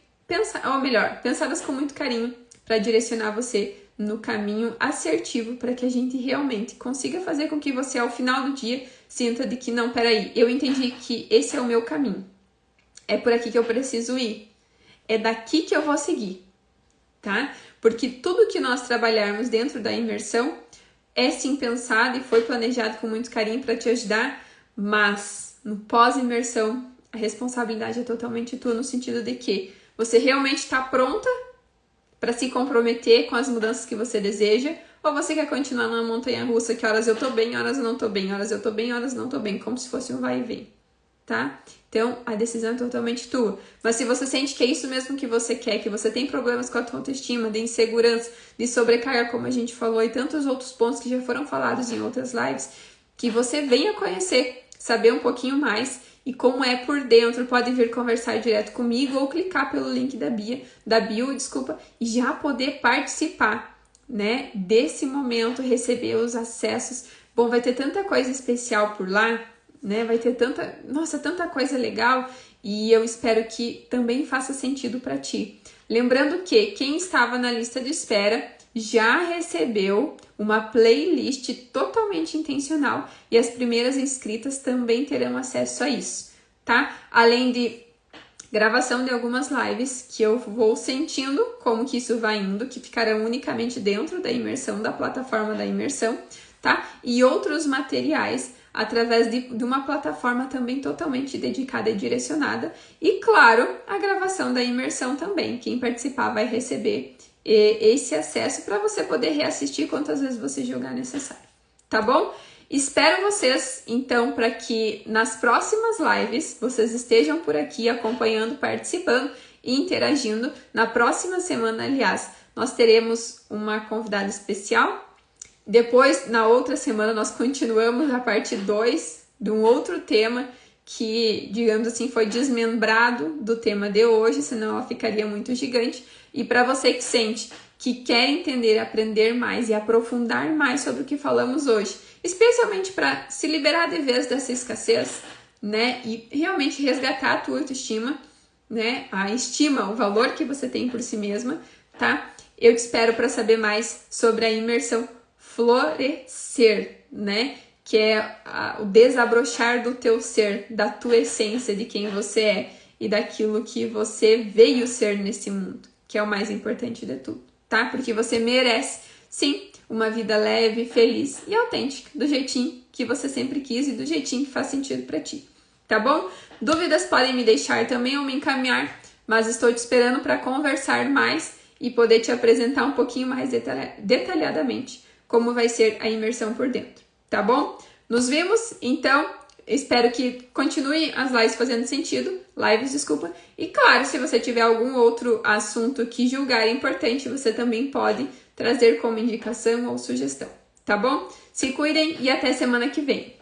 pensadas com muito carinho para direcionar você no caminho assertivo para que a gente realmente consiga fazer com que você ao final do dia sinta de que não, peraí, eu entendi que esse é o meu caminho, é por aqui que eu preciso ir, é daqui que eu vou seguir, tá? Porque tudo que nós trabalharmos dentro da imersão é sim pensado e foi planejado com muito carinho para te ajudar, mas no pós-imersão a responsabilidade é totalmente tua, no sentido de que você realmente está pronta para se comprometer com as mudanças que você deseja, ou você quer continuar numa montanha-russa que horas eu tô bem, horas eu não tô bem, horas eu tô bem, horas não tô bem, como se fosse um vai e vem, tá? Então, a decisão é totalmente tua. Mas se você sente que é isso mesmo que você quer, que você tem problemas com a tua autoestima, de insegurança, de sobrecarga, como a gente falou, e tantos outros pontos que já foram falados em outras lives, que você venha conhecer, saber um pouquinho mais e como é por dentro, pode vir conversar direto comigo ou clicar pelo link da bio, e já poder participar, né, desse momento, receber os acessos. Bom, vai ter tanta coisa especial por lá, né? Vai ter tanta coisa legal e eu espero que também faça sentido para ti. Lembrando que quem estava na lista de espera já recebeu uma playlist totalmente intencional e as primeiras inscritas também terão acesso a isso, tá? Além de gravação de algumas lives que eu vou sentindo como que isso vai indo, que ficarão unicamente dentro da imersão, da plataforma da imersão, tá? E outros materiais através de uma plataforma também totalmente dedicada e direcionada. E, claro, a gravação da imersão também. Quem participar vai receber esse acesso para você poder reassistir quantas vezes você julgar necessário, tá bom? Espero vocês, então, para que nas próximas lives vocês estejam por aqui acompanhando, participando e interagindo. Na próxima semana, aliás, nós teremos uma convidada especial Depois, na outra semana, nós continuamos a parte 2 de um outro tema que, digamos assim, foi desmembrado do tema de hoje, senão ela ficaria muito gigante. E para você que sente que quer entender, aprender mais e aprofundar mais sobre o que falamos hoje, especialmente para se liberar de vez dessa escassez, né, e realmente resgatar a tua autoestima, né, a estima, o valor que você tem por si mesma, tá? Eu te espero para saber mais sobre a imersão Florescer, né, que é o desabrochar do teu ser, da tua essência, de quem você é e daquilo que você veio ser nesse mundo, que é o mais importante de tudo, tá? Porque você merece, sim, uma vida leve, feliz e autêntica, do jeitinho que você sempre quis e do jeitinho que faz sentido para ti, tá bom? Dúvidas podem me deixar também ou me encaminhar, mas estou te esperando para conversar mais e poder te apresentar um pouquinho mais detalhadamente como vai ser a imersão por dentro, tá bom? Nos vimos, então, espero que continue as lives fazendo sentido, desculpa, e claro, se você tiver algum outro assunto que julgar importante, você também pode trazer como indicação ou sugestão, tá bom? Se cuidem e até semana que vem.